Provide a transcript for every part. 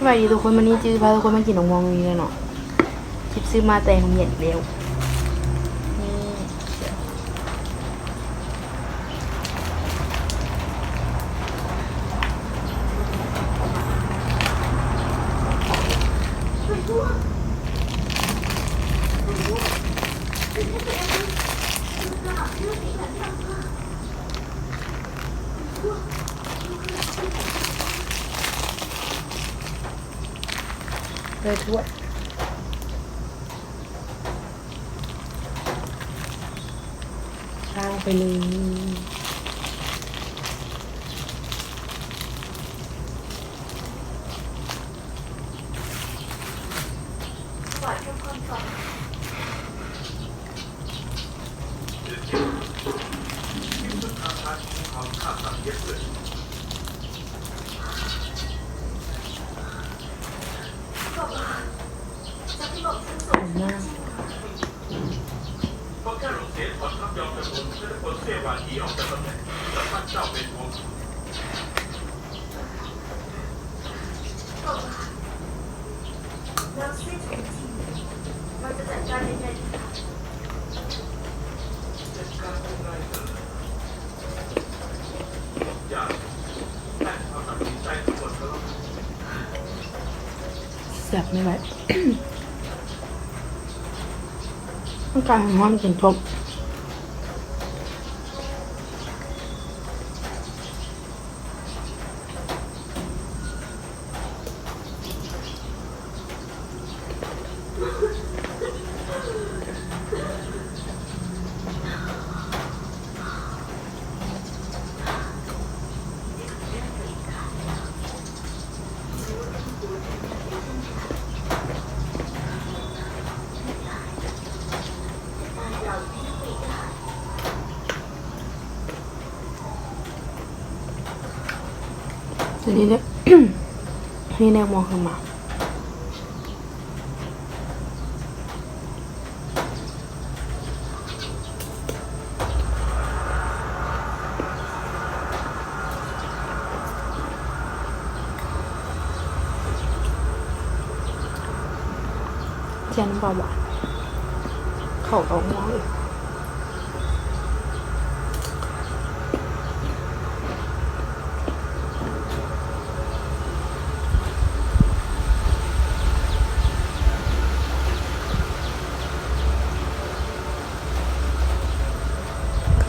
สวัสดีทุกคนวันนี้จื้อพาทุกคนมากินนมม่วงนี้เลยเนาะคลิปซื้อมาแต่ของเย็นเร็วเลยถ้วยข้างไปเลยเพราะแค่หลงเสียถอนคำยอมจำนวนจะได้ผลเสียหวานที่ออกจากตำแหน่งและท่านเจ้าเป็นของแล้วสิ้นสุดทีมันจะจัดการยังไงดีคะจัดการยังไงกันอย่างแต่ความตัดสินใจทั้งหมดก็แล้ว แซ่บไม่ไหวต้องการห้อนกินทบทีนี้เนี่ย นี่แนวมองขึ้นมาเทียนน้ำปลาหวานเข้าเอาหัวเลย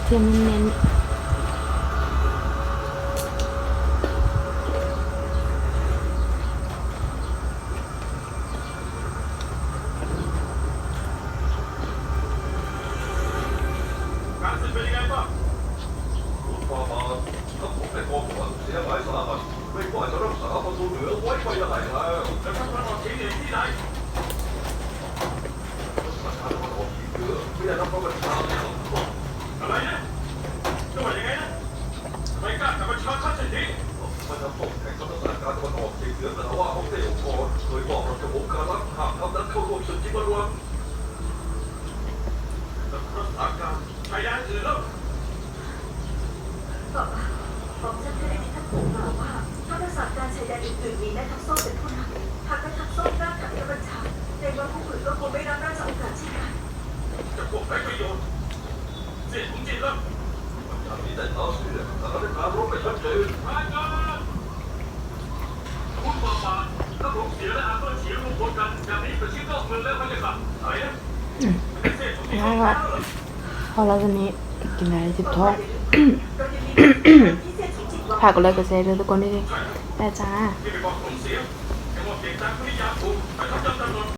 เทียมเน้นการศึกเป็นยังไงบ้างฟ้าบาทถ้าผมได้กองทัพเสียหายสาหัสไม่ว่าจะรักษาประตูเหนือไว้ไม่ได้แล้ว แล้วท่านตะวันออกเฉียงเหนือที่ไหน ประชาชนออกที่เหนือไม่ได้รับพระบัญชาแล้ว อะไรนะจะว่ายังไงนะทำไมกล้ากับประชาชนเช่นนี้ มันจะส่งแข่งกับสถานการณ์ตะวันออกเฉียงเหนือแต่ว่าของเตองค์กรเคยบอกเราจะองค์การรักหากทำนั้นเข้าร่วมศึกที่มันรวม รักษาการชายแดนอื่นแล้ว บอกฉันเคยได้ยินท่านปู่กล่าวว่าถ้ารักษาการชายแดนอื่นๆมีแม่ทัพส้มเป็นผู้นำหากแม่ทัพส้มกล้าขัดกับบัญชาในว่าผู้อื่นก็คงไม่รับราชโอกาสเช่นกัน จะพวกไร้ประโยชน์เสียถุงจิตแล้ว ประชาชนได้ท้าเสือสถานการณ์รบไม่ชัดเจน รายงานคุณฝ่าบาทถ้าหลงเสียและอาเซียนเฉียงรวมพลกันอย่างนี้เป็นชิ้นนอกเมืองแล้วไม่ใช่ครับอะไรนะไม่ใช่เสียถุงจิต ง่ายครับพอแล้วตอนนี้กินอะไรจิบท้อง ผักก็เลยกระเซ็นเลยทุกคนด้วยแต่จ้า ที่ไปบอกหลงเสียยังว่าเปลี่ยนจากพนิยาภูมิไปทับจำนวน